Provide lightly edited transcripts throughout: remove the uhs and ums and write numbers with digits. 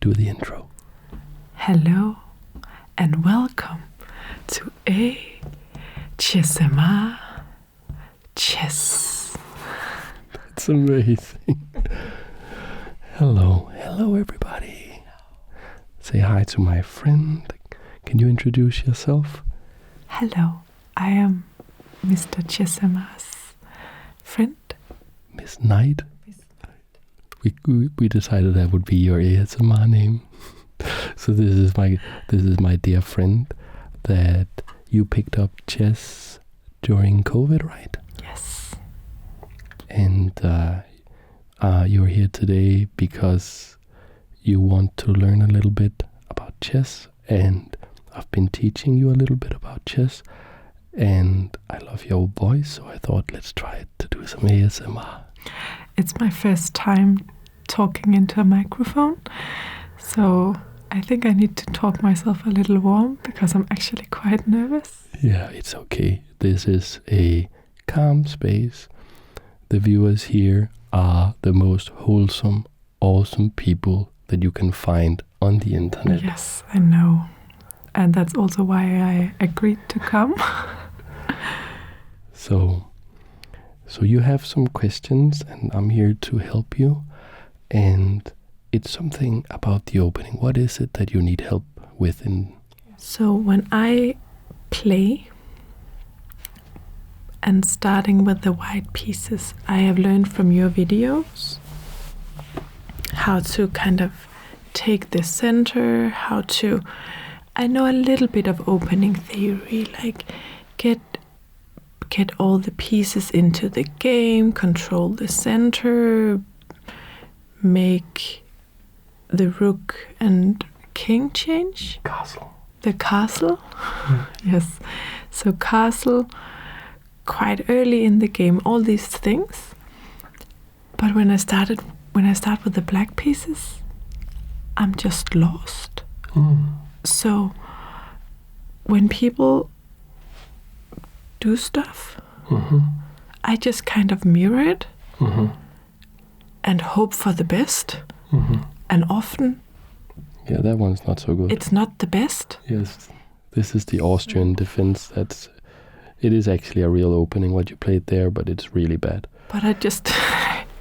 do the intro. Hello and welcome to ASMR Chess. That's amazing. Hello everybody. Say hi to my friend. Can you introduce yourself? Hello, I am Mr. Chesema's friend. Miss Knight. We decided that would be your ASMR name. So this is my dear friend that you picked up chess during COVID, right? Yes. And you're here today because you want to learn a little bit about chess, and I've been teaching you a little bit about chess, and I love your voice, so I thought let's try to do some ASMR. It's my first time talking into a microphone, so I think I need to talk myself a little warm because I'm actually quite nervous. Yeah, it's okay. This is a calm space. The viewers here are the most wholesome, awesome people that you can find on the internet. Yes, I know. And that's also why I agreed to come. So you have some questions and I'm here to help you. And it's something about the opening. What is it that you need help with? So when I play, and starting with the white pieces, I have learned from your videos how to kind of take the center, I know a little bit of opening theory, like get all the pieces into the game, control the center, make the rook and king change. Castle. The castle? Yes. So castle quite early in the game, all these things. But when I start with the black pieces, I'm just lost. So when people do stuff, I just kind of mirror it and hope for the best. And often that one's not so good. It's not the best. Yes, this is the Austrian defense. It is actually a real opening what you played there, but it's really bad. But I just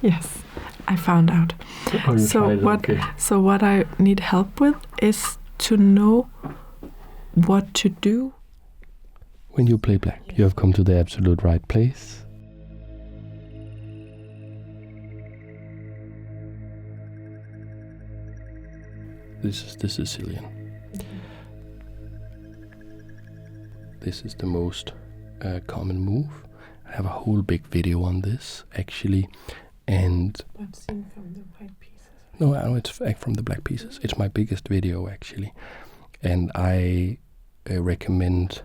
yes, I found out. Oh, So what I need help with is to know what to do when you play black. You have come to the absolute right place. This is the Sicilian. This is the most common move. I have a whole big video on this actually, and But seen from the white pieces. No, I know it's from the black pieces. It's my biggest video actually, and I recommend.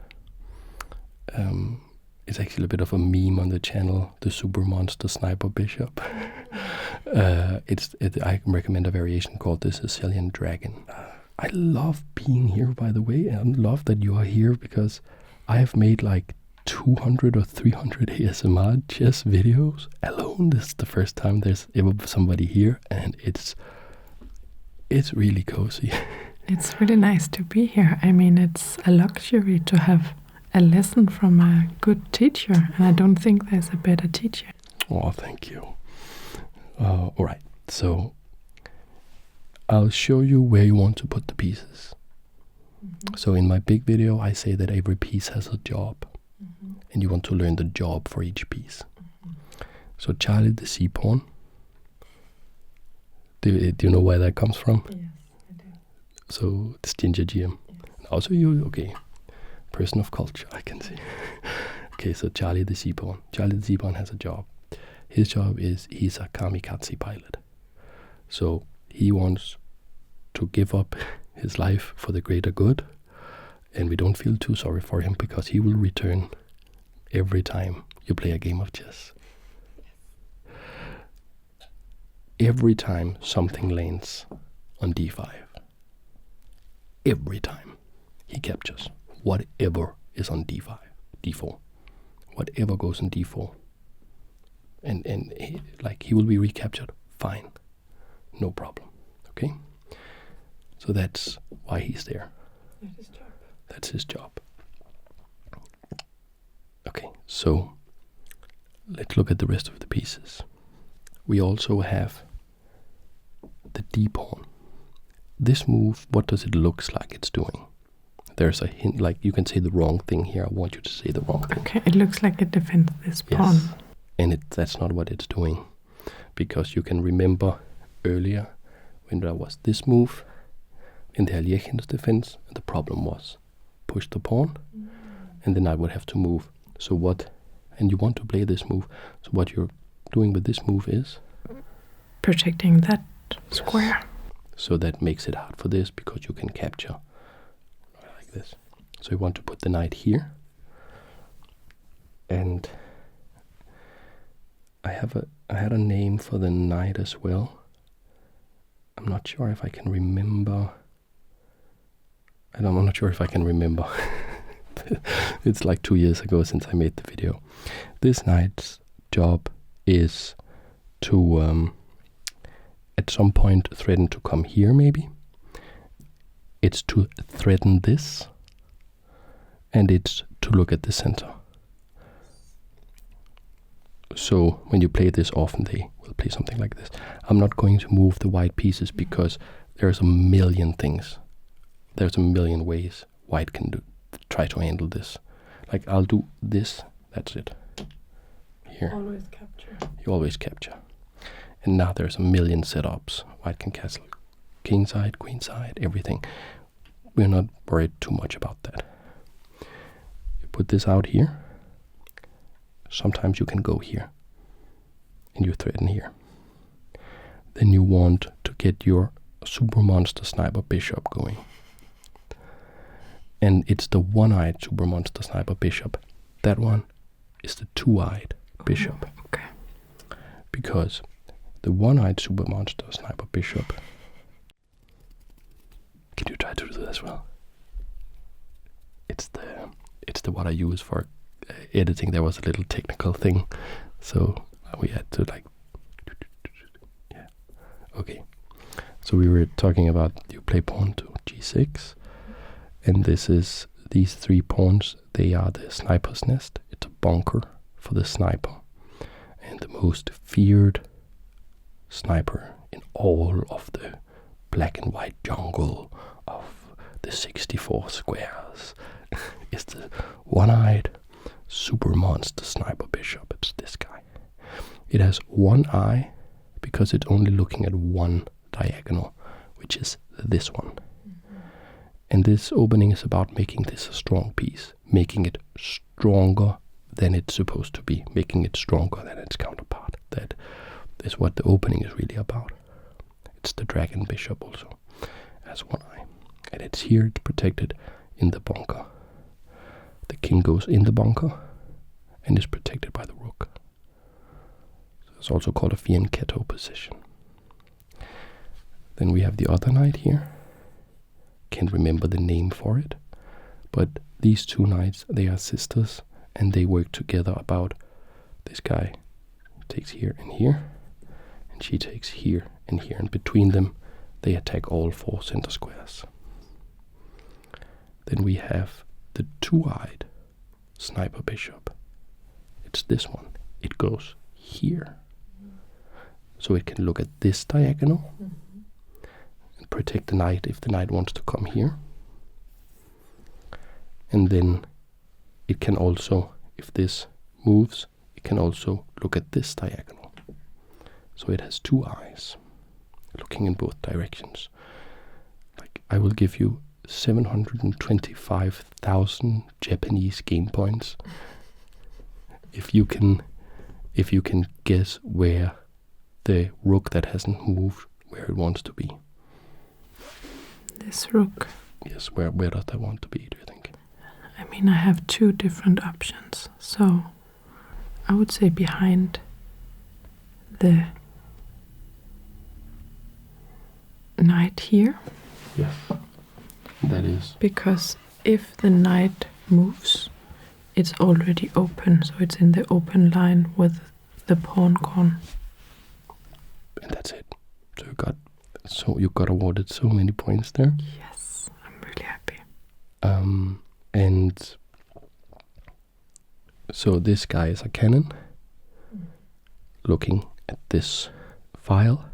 It's actually a bit of a meme on the channel, the Super Monster Sniper Bishop. I recommend a variation called the Sicilian Dragon. I love being here, by the way, and I love that you are here because I have made like 200 or 300 ASMR chess videos alone. This is the first time there's ever somebody here, and it's really cozy. It's really nice to be here. I mean, it's a luxury to have a lesson from a good teacher, and I don't think there's a better teacher. Oh, thank you. All right, so I'll show you where you want to put the pieces. So in my big video, I say that every piece has a job, and you want to learn the job for each piece. So Charlie the C-pawn. Do you know where that comes from? Yes, I do. So it's Ginger GM. Yes. Also you, okay. Person of culture, I can see. Okay, so Charlie the C-pawn. Charlie the C-pawn has a job. His job is he's a kamikaze pilot. So he wants to give up his life for the greater good, and we don't feel too sorry for him because he will return every time you play a game of chess. Every time something lands on d5, every time he captures whatever is on d5, d4, whatever goes on d4, and he will be recaptured. Fine, no problem. Okay. So that's why he's there. That's his job. That's his job. Okay, so let's look at the rest of the pieces. We also have the D pawn. This move, what does it look like it's doing? There's a hint, like you can say the wrong thing here. I want you to say the wrong thing. Okay, it looks like it defends this pawn. Yes. And that's not what it's doing. Because you can remember earlier when there was this move in the Alliegen's defense, and the problem was push the pawn, and the knight would have to move. So what, and you want to play this move, so what you're doing with this move is protecting that square. So that makes it hard for this, because you can capture like this. So you want to put the knight here, and I had a name for the knight as well. I'm not sure if I can remember. I'm not sure if I can remember. It's like 2 years ago since I made the video. This knight's job is to at some point threaten to come here, maybe. It's to threaten this, and it's to look at the center. So when you play this often, they will play something like this. I'm not going to move the white pieces because there's a million things. There's a million ways white can try to handle this. Like I'll do this, that's it. Here. Always capture. You always capture. And now there's a million setups. White can castle king side, queen side, everything. We're not worried too much about that. You put this out here. Sometimes you can go here. And you threaten here. Then you want to get your super monster sniper bishop going. And it's the one-eyed super monster sniper bishop. That one is the two-eyed bishop. Okay. Because the one-eyed super monster sniper bishop. Can you try to do that as well? It's the what I use for editing. There was a little technical thing, so we had to like. Yeah. Okay. So we were talking about you play pawn to g6, and these 3 pawns. They are the sniper's nest. It's a bunker for the sniper, and the most feared sniper in all of the black and white jungle of the 64 squares is the one-eyed super monster sniper bishop. It's this guy. It has one eye because it's only looking at one diagonal, which is this one. And this opening is about making this a strong piece, making it stronger than it's supposed to be, making it stronger than its counterpart. That is what the opening is really about. It's the dragon bishop also, has one eye. And it's here, it's protected in the bunker. The king goes in the bunker and is protected by the rook. So it's also called a fianchetto position. Then we have the other knight here. Can't remember the name for it. But these 2 knights, they are sisters, and they work together about this guy takes here, and she takes here, and between them they attack all 4 center squares. Then we have the two-eyed sniper bishop. It's this one. It goes here. So it can look at this diagonal and protect the knight if the knight wants to come here. And then it can also, if this moves, it can also look at this diagonal. So it has 2 eyes looking in both directions. Like I will give you 725,000 Japanese game points if you can guess where the rook that hasn't moved, where it wants to be. This rook. Yes, where does that want to be, do you think? I mean, I have 2 different options. So I would say behind the knight here. Yes. That is. Because if the knight moves, it's already open, so it's in the open line with the pawn gone. And that's it. So you got So you got awarded so many points there. Yes, I'm really happy. And so this guy is a cannon looking at this file.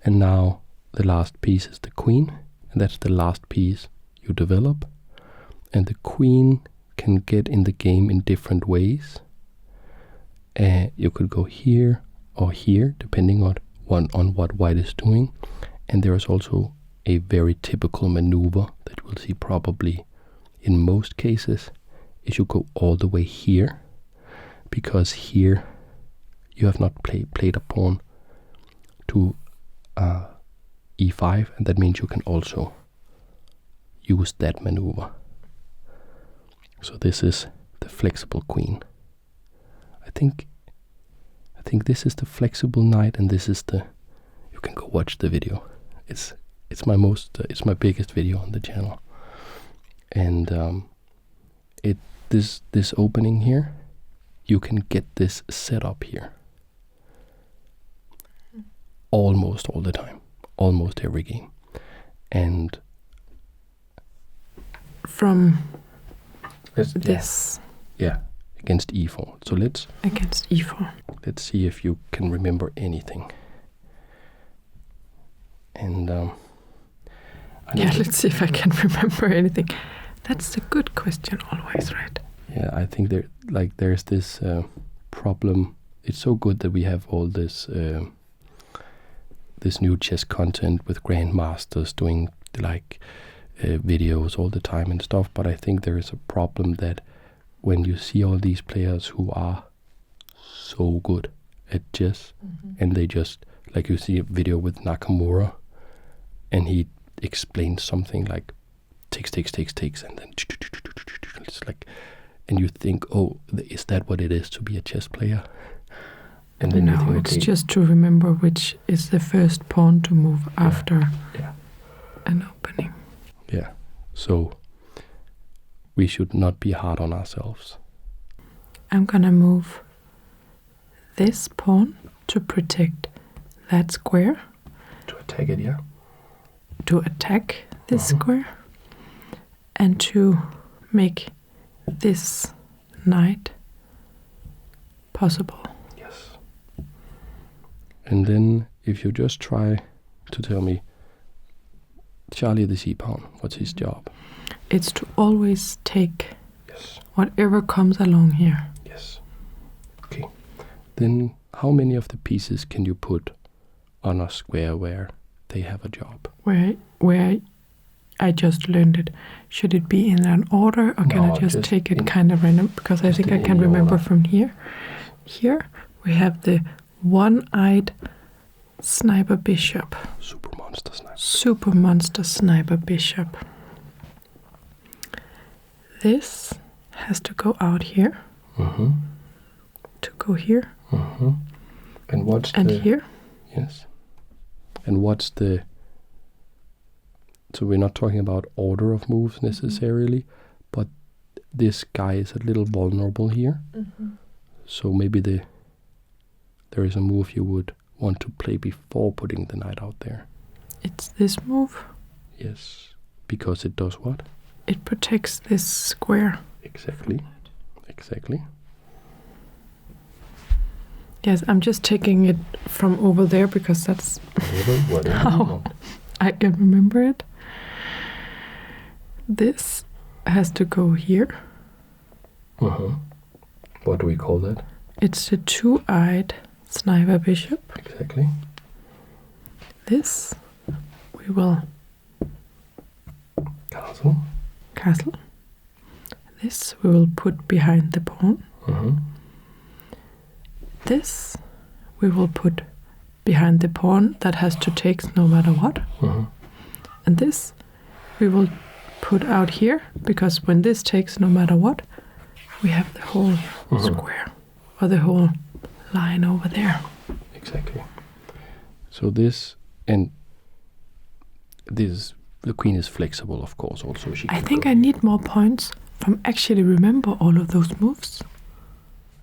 And now the last piece is the queen. And that's the last piece you develop. And the queen can get in the game in different ways. You could go here or here, depending on what white is doing. And there is also a very typical maneuver that we'll see probably in most cases is you go all the way here, because here you have not played a pawn to e5, and that means you can also use that maneuver. So this is the flexible queen. I think this is the flexible knight, and this is the. You can go watch the video. It's my biggest video on the channel, and this opening here, you can get this set up here. Almost all the time, almost every game, and from this. Yeah, against e4. So against e4. Let's see if you can remember anything. And let's see if I can remember anything. That's a good question always, right? Yeah, I think there's this problem. It's so good that we have all this this new chess content with grandmasters doing videos all the time and stuff. But I think there is a problem that when you see all these players who are so good at chess, and they just, like, you see a video with Nakamura, and he explains something like takes, and then it's like, and you think, oh, is that what it is to be a chess player? And then you think, it's just to remember which is the first pawn to move after an opening. Yeah, so we should not be hard on ourselves. I'm gonna move this pawn to protect that square. To attack it, yeah? To attack this square, and to make this knight possible. Yes. And then if you just try to tell me, Charlie the c-pawn, what's his job? It's to always take whatever comes along here. Yes. Okay. Then how many of the pieces can you put on a square where they have a job? Where I just learned it. Should it be in an order, or can I just take it kind of random? Because I think I can remember from here. Here we have the one-eyed sniper bishop. Super monster sniper bishop. This has to go out here. To go here. And here. Yes. And what's the... So we're not talking about order of moves necessarily, but this guy is a little vulnerable here. So maybe there is a move you would want to play before putting the knight out there. It's this move. Yes, because it does what? It protects this square. Exactly. Yes, I'm just taking it from over there because that's how I can remember it. This has to go here. What do we call that? It's the two-eyed sniper bishop. Exactly. This we will castle. This we will put behind the pawn. This we will put behind the pawn that has to take no matter what. And this we will put out here, because when this takes no matter what, we have the whole square or the whole line over there. Exactly. So this, and this, the queen is flexible, of course, also. I think I need more points from actually remember all of those moves.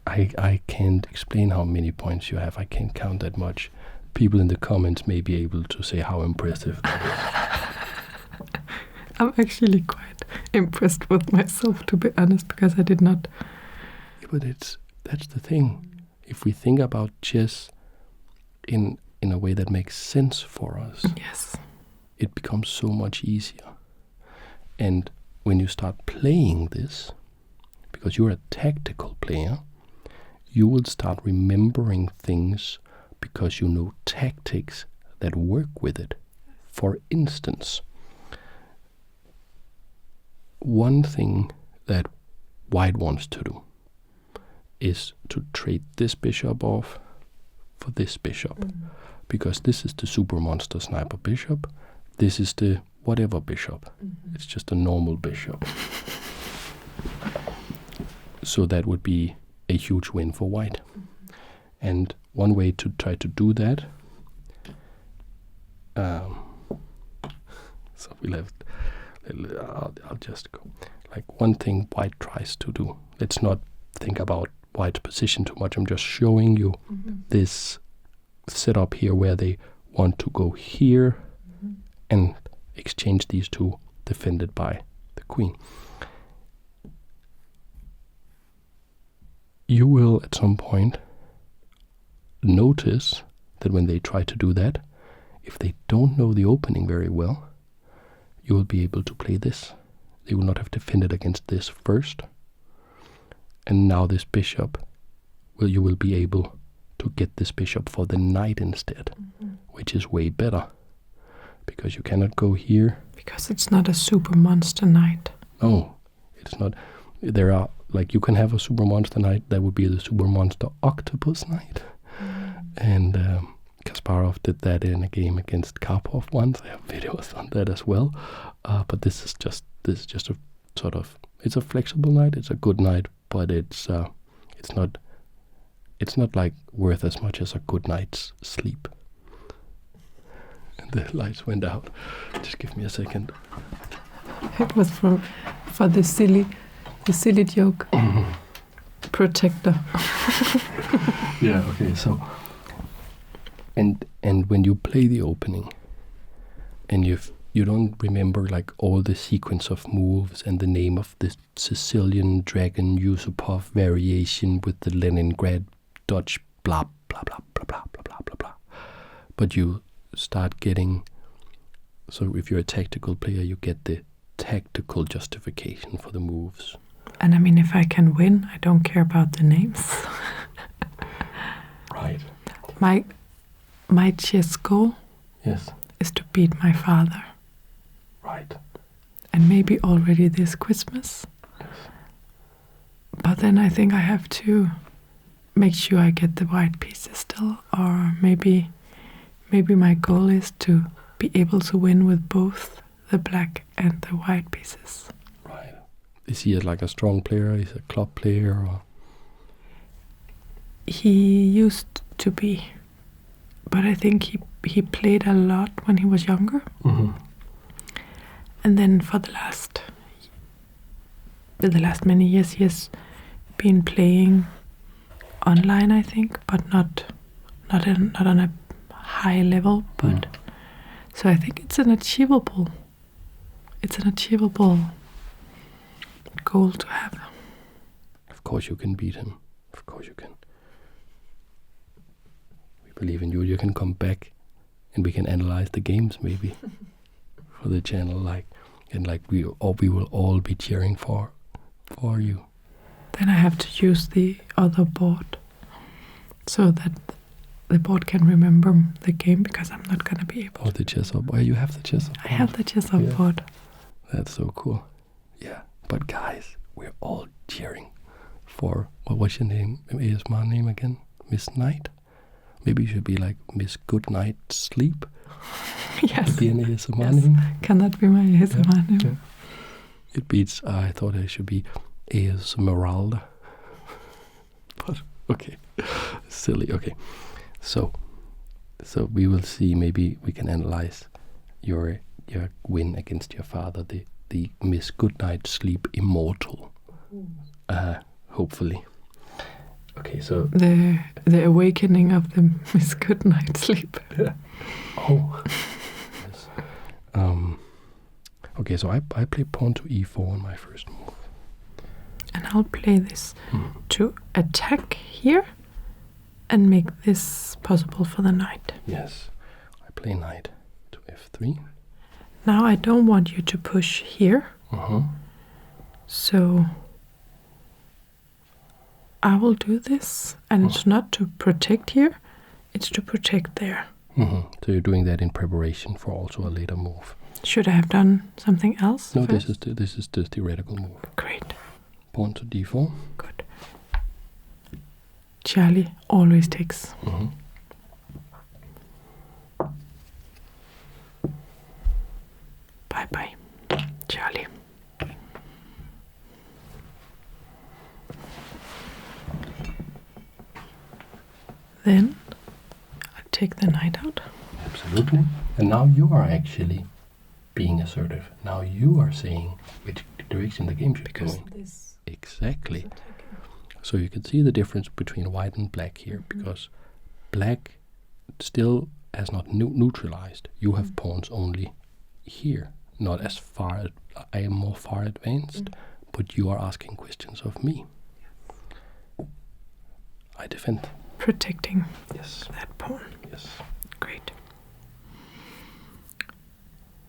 I can't explain how many points you have. I can't count that much. people in the comments may be able to say how impressive that is. I'm actually quite impressed with myself, to be honest, because I did not. Yeah, but that's the thing. If we think about chess in a way that makes sense for us, Yes. it becomes so much easier. And when you start playing this, because you're a tactical player, you will start remembering things because you know tactics that work with it. For instance, one thing that white wants to do is to trade this bishop off for this bishop, because this is the super monster sniper bishop, this is the whatever bishop. It's just a normal bishop. So that would be a huge win for white. And one way to try to do that, so we'll have, I'll just go. Like one thing white tries to do, let's not think about white's position too much, I'm just showing you this setup here where they want to go here and exchange these two, defended by the queen. You will at some point notice that when they try to do that, if they don't know the opening very well, you will be able to play this. They will not have defended against this first. And now this bishop, you will be able to get this bishop for the knight instead, which is way better. Because you cannot go here. Because it's not a super monster knight. No, it's not. There are, like, you can have a super monster knight, that would be the super monster octopus knight. And Kasparov did that in a game against Karpov once. I have videos on that as well. But this is just a sort of, it's a flexible knight, it's a good knight, but it's not like worth as much as a good night's sleep. And the lights went out. Just give me a second. It was for the silly joke. Protector. Yeah, okay, so and when you play the opening and you don't remember like all the sequence of moves and the name of the Sicilian dragon Yusupov variation with the Leningrad Dutch blah blah blah blah blah blah blah blah blah, but you start getting, so if you're a tactical player, you get the tactical justification for the moves. And I mean, if I can win, I don't care about the names. Right. My chess goal is to beat my father. Right. And maybe already this Christmas. Yes. But then I think I have to make sure I get the white pieces still, or maybe my goal is to be able to win with both the black and the white pieces. Right. Is he like a strong player? Is he a club player? Or? He used to be, but I think he played a lot when he was younger. And then for the last many years, he has been playing online, I think, but not on a high level. But so I think it's an achievable goal to have. Of course you can beat him. Of course you can. We believe in you. You can come back and we can analyze the games maybe for the channel, we will all be cheering for you. Then I have to use the other board so that the board can remember the game, because I'm not going to be able. Oh, the chess up. Oh, you have the chess up. I have the chess up board. That's so cool. Yeah, but guys, we're all cheering for, what's your name? ASMR name again? Miss Knight? Maybe you should be like Miss Good Night Sleep. Yes. Could be an ASMR name. Can that be my ASMR name? Yeah. It beats, I thought it should be Esmeralda. But, okay. Silly, okay. So we will see, maybe we can analyze your win against your father, the Miss Goodnight Sleep Immortal. Hopefully. Okay, so the awakening of the Miss Good Night Sleep. yeah. Oh. Yes. Okay, so I play pawn to e4 on my first move. And I'll play this to attack here and make this possible for the knight. Yes. I play knight to f3. Now I don't want you to push here. So I will do this, and it's not to protect here, it's to protect there. So you're doing that in preparation for also a later move. Should I have done something else? No, first? this is the theoretical move. Great. Pawn to d4. Good. Charlie always takes. Bye bye, Charlie. Then I take the knight out. Absolutely. And now you are actually being assertive. Now you are saying which direction the game should be going. This Exactly. So you can see the difference between white and black here, because black still has not neutralized. You have pawns only here, not as far. I am more far advanced, but you are asking questions of me. I defend. protecting Yes. that pawn. Yes. Great.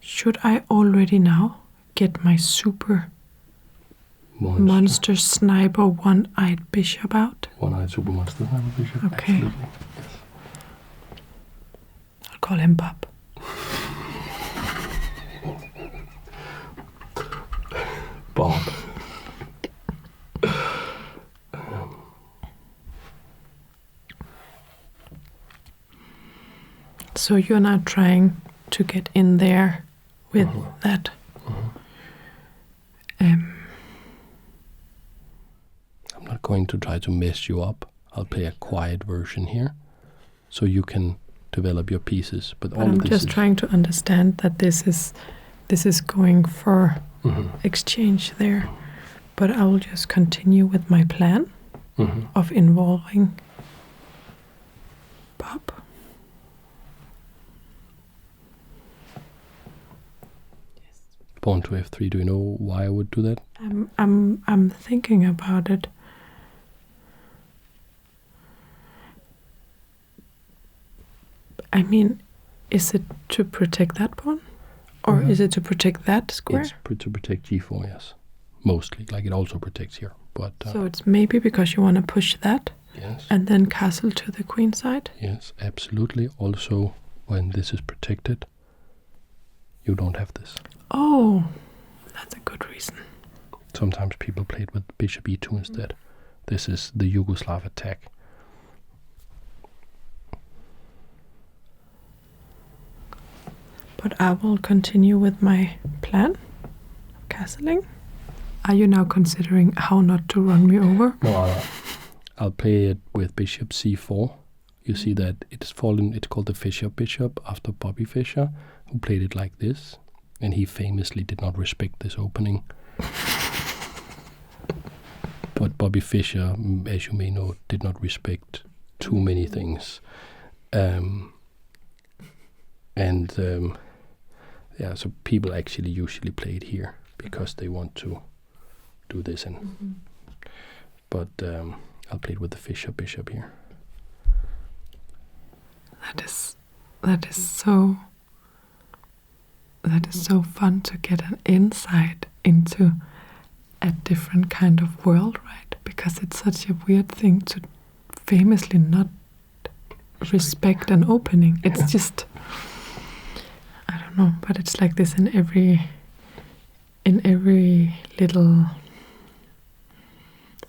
Should I already now get my super monster sniper one-eyed bishop out? One-eyed super monster sniper bishop. Okay. Absolutely. Yes. I'll call him Bob. Bob. So you're not trying to get in there with that. I'm not going to try to mess you up. I'll play a quiet version here, so you can develop your pieces. But all I'm of this just is trying to understand that this is going for exchange there. But I will just continue with my plan of involving Bob. pawn to f3. Do you know why I would do that? I'm thinking about it. I mean, is it to protect that pawn? Or is it to protect that square? It's to protect g4, yes. Mostly, like it also protects here. But So it's maybe because you want to push that yes, and then castle to the queen side? yes, absolutely. Also, when this is protected, you don't have this. Oh, that's a good reason. Sometimes people played with bishop e2 instead. This is the Yugoslav attack. But I will continue with my plan. Castling. Are you now considering how not to run me over? No, I'll play it with bishop c4. You see that it's fallen. It's called the Fischer bishop after Bobby Fischer, who played it like this, and he famously did not respect this opening. But Bobby Fischer, as you may know, did not respect too many things. Yeah, so people actually usually play it here because they want to do this. But I'll play it with the Fischer bishop here. That is so fun to get an insight into a different kind of world, right? Because it's such a weird thing to famously not respect an opening. It's just, I don't know, but it's like this in every little,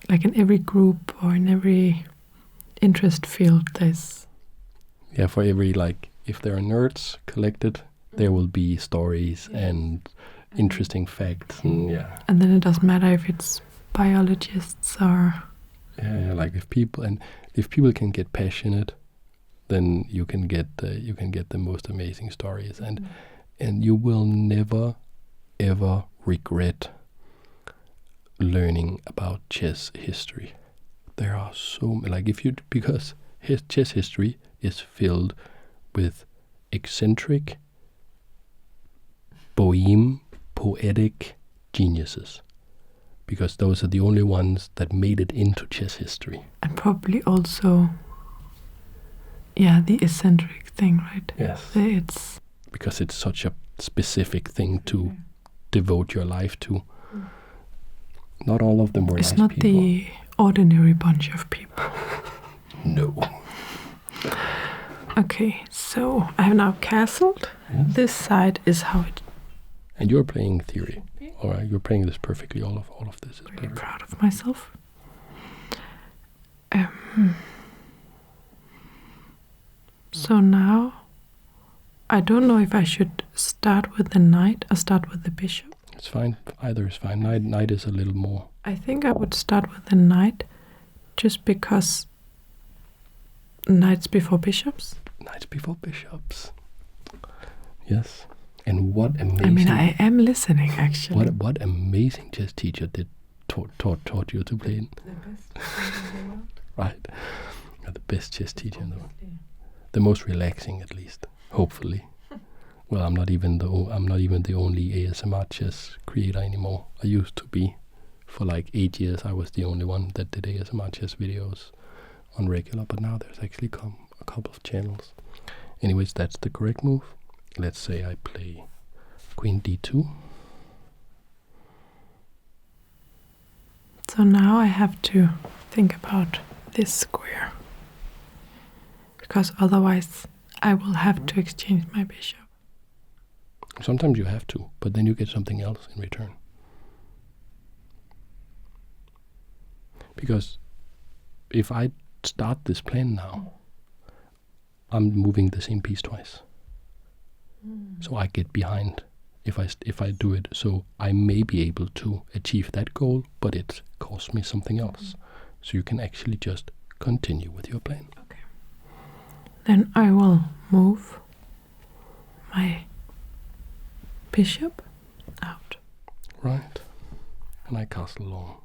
like in every group or in every interest field. There's for every, like, if there are nerds collected, there will be stories and interesting facts, and and then it doesn't matter if it's biologists or like if people can get passionate, then you can get the most amazing stories, and you will never ever regret learning about chess history, There are so like because chess history is filled with eccentric, boheme, poetic geniuses, because those are the only ones that made it into chess history. And probably also, the eccentric thing, right? Yes. It's because it's such a specific thing to devote your life to. Not all of them were it's nice not people. the ordinary bunch of people. No. Okay, so I have now castled. Yes. This side is how it. And you're playing theory. All right, you're playing this perfectly. All of this is Really perfect. proud of myself. So now, I don't know if I should start with the knight or start with the bishop. It's fine. Either is fine. Knight is a little more. I think I would start with the knight, just because knights before bishops. Knights before bishops. Yes. And what amazing. I mean, I am listening, actually. What amazing chess teacher taught you to play? The best in the world. Right. You're the best chess teacher in the world. The most relaxing, at least. Hopefully. Well, I'm not even the only ASMR chess creator anymore. I used to be. For like 8 years, I was the only one that did ASMR chess videos on regular. But now there's actually come a couple of channels. Anyways, that's the correct move. Let's say I play Queen D2. So now I have to think about this square, because otherwise I will have to exchange my bishop. Sometimes you have to, but then you get something else in return. Because if I start this plan now, I'm moving the same piece twice. So I get behind if I do it. So I may be able to achieve that goal, but it costs me something else. So you can actually just continue with your plan. Okay. Then I will move my bishop out. Right. And I castle long.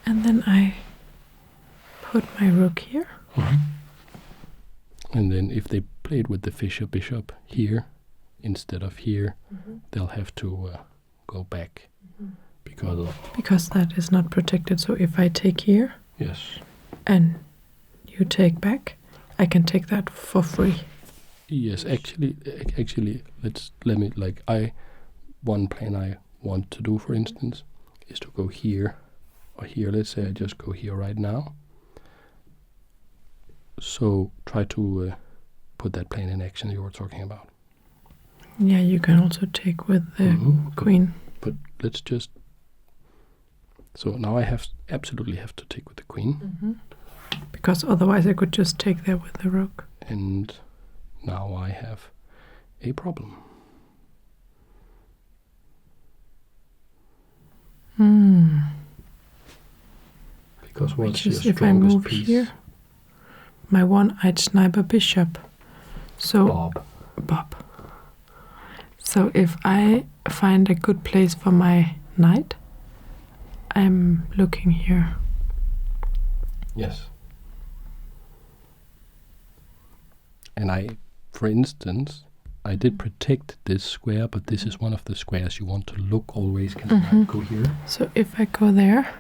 And then I put my rook here. And then if they played with the bishop here instead of here, they'll have to go back Because that is not protected. So if I take here yes. and you take back, I can take that for free. Yes, actually, one plan I want to do, for instance, is to go here or here. Let's say I just go here right now. So try to put that plan in action you were talking about. Yeah, you can also take with the queen. But let's just. So now I absolutely have to take with the queen. Because otherwise I could just take there with the rook. And now I have a problem. Because what's your if I move strongest piece? here, my one-eyed sniper bishop. So Bob. So if I find a good place for my knight, I'm looking here. Yes. And for instance, I did protect this square, but this is one of the squares you want to look always. Can I go here? So if I go there,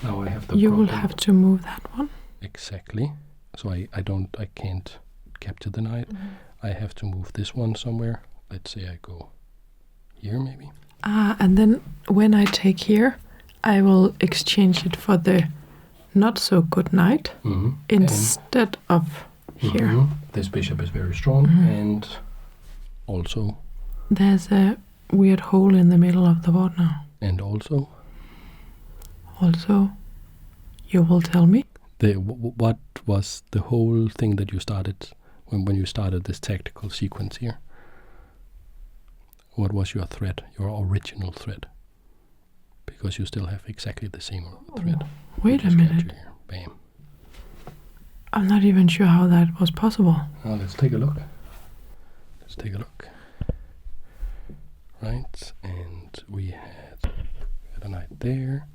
now I have the you problem. will have to move that one. Exactly. So I can't capture the knight. I have to move this one somewhere. Let's say I go here maybe. And then when I take here, I will exchange it for the not so good knight instead of here. This bishop is very strong, and also there's a weird hole in the middle of the board now. And also, you will tell me. What was the whole thing that you started when you started this tactical sequence here? What was your threat, your original threat? Because you still have exactly the same threat. Wait a minute. Here. Bam. I'm not even sure how that was possible. Now let's take a look. Right, and we had had a knight there,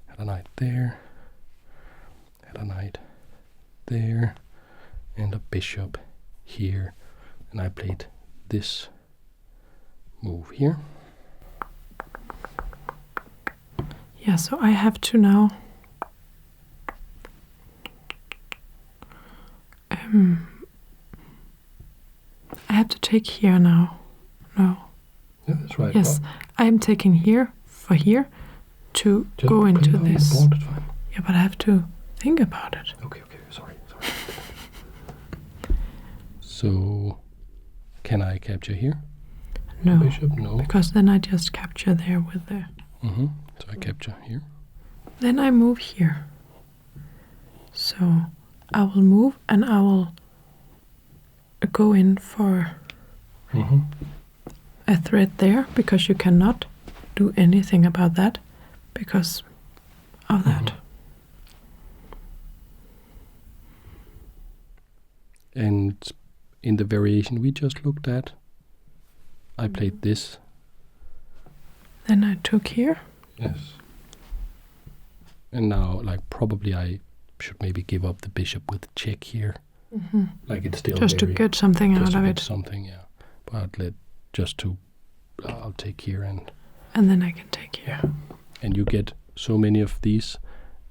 had a knight there, had a knight there, and a bishop here. And I played this move here. Yeah, so I have to now I have to take here now. No. Yeah, that's right. Yes, I'm taking here for here to Just go put into it on the this. board, it's fine. Yeah, but I have to think about it. Okay, sorry. So, can I capture here? No, Bishop? No. because then I just capture there with the... So I capture here. Then I move here. So I will move and I will go in for a threat there, because you cannot do anything about that because of that. And in the variation we just looked at, I played this. Then I took here. Yes. And now, like, probably I should maybe give up the bishop with check here. Like, it's still Just to get something just out to of get it. something, yeah. But I'll take here and And then I can take here. and you get so many of these,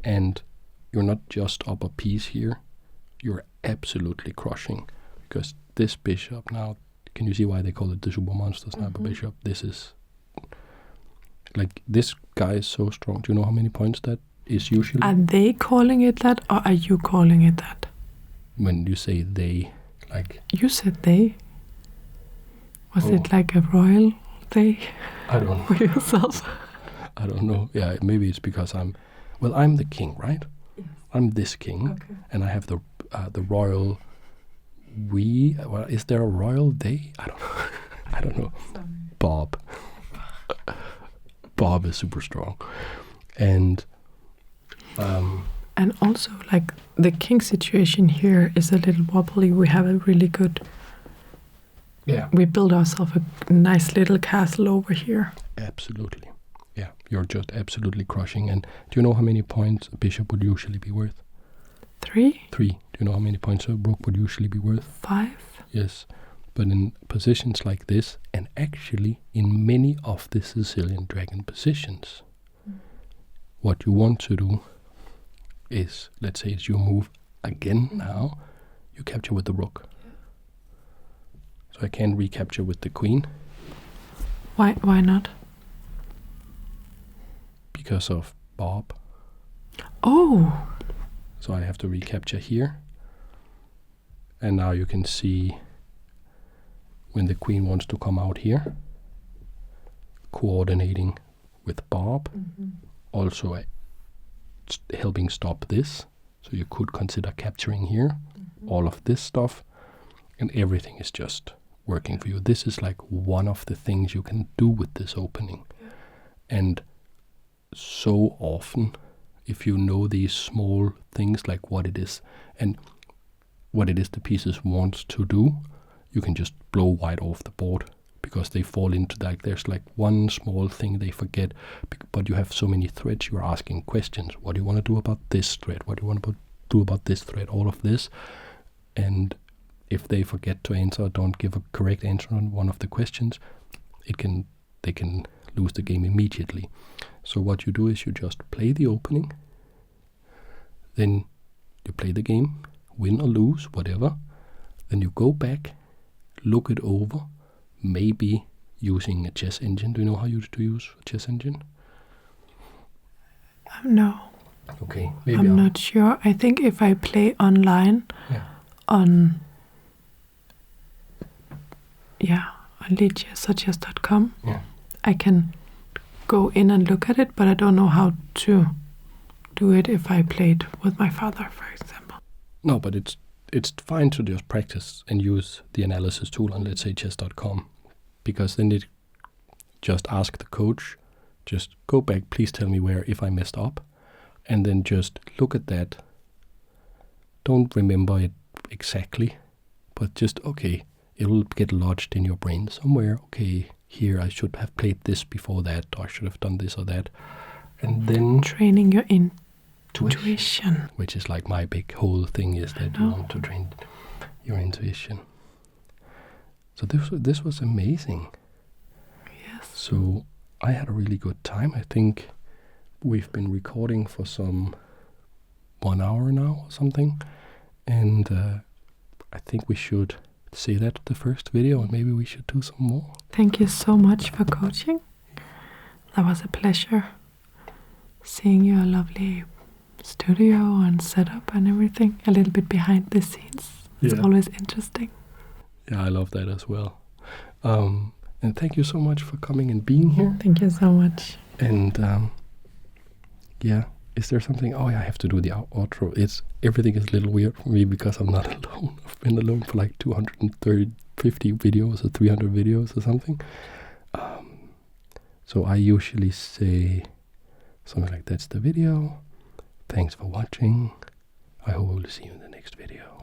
and you're not just up a piece here, you're absolutely crushing, because this bishop now, can you see why they call it the super monster sniper bishop? This is, like, this guy is so strong. Do you know how many points that is usually? Are they calling it that, or are you calling it that? When you say they, like... You said they. Was it like a royal they I don't know. for yourself? I don't know. Yeah, maybe it's because I'm the king, right? Yes. I'm this king, Okay. and I have the royal we. Well, is there a royal they? I don't know. I don't know. Sorry. Bob. Bob is super strong, and also, like, the king situation here is a little wobbly. We have a really good... yeah, We build ourselves a nice little castle over here. absolutely. Yeah, you're just absolutely crushing. And do you know how many points a bishop would usually be worth? 3, 3. Do you know how many points a rook would usually be worth? 5. Yes, but in positions like this, and actually in many of the Sicilian dragon positions, what you want to do is, let's say it's your move again now, you capture with the rook. So I can recapture with the queen. Why not? Because of Bob. Oh, So I have to recapture here. And now you can see when the queen wants to come out here, coordinating with Bob, also helping stop this. So you could consider capturing here, all of this stuff, and everything is just working for you. This is like one of the things you can do with this opening. And so often, if you know these small things, like what it is and what it is the pieces want to do, you can just blow white off the board, because they fall into that. There's like one small thing they forget, but you have so many threads, you're asking questions. What do you want to do about this thread? What do you want to do about this thread? All of this. And if they forget to answer or don't give a correct answer on one of the questions, they can lose the game immediately. So what you do is you just play the opening, then you play the game, win or lose, whatever. Then you go back, look it over, maybe using a chess engine. Do you know how to use a chess engine? no. Okay, I'm not sure. I think if I play online on leadchess.com, I can go in and look at it, but I don't know how to do it if I played with my father, for example. No, but it's fine to just practice and use the analysis tool on, let's say, chess.com, because then it just ask the coach, just go back, please tell me where if I messed up, and then just look at that. Don't remember it exactly, but just, okay, it will get lodged in your brain somewhere. Okay, here I should have played this before that, or I should have done this or that. And then training your intuition. which is like my big whole thing, is that you want to train your intuition. So this was amazing. Yes. So I had a really good time. I think we've been recording for some 1 hour now or something, and I think we should say that the first video, and maybe we should do some more. Thank you so much for coaching. That was a pleasure seeing your lovely studio and setup and everything, a little bit behind the scenes. It's always interesting. Yeah, I love that as well. And thank you so much for coming and being here. Thank you so much. And is there something? Oh yeah, I have to do the outro. Everything is a little weird for me because I'm not alone. I've been alone for like 250 videos or 300 videos or something. So I usually say something like, that's the video. Thanks for watching. I hope we'll see you in the next video.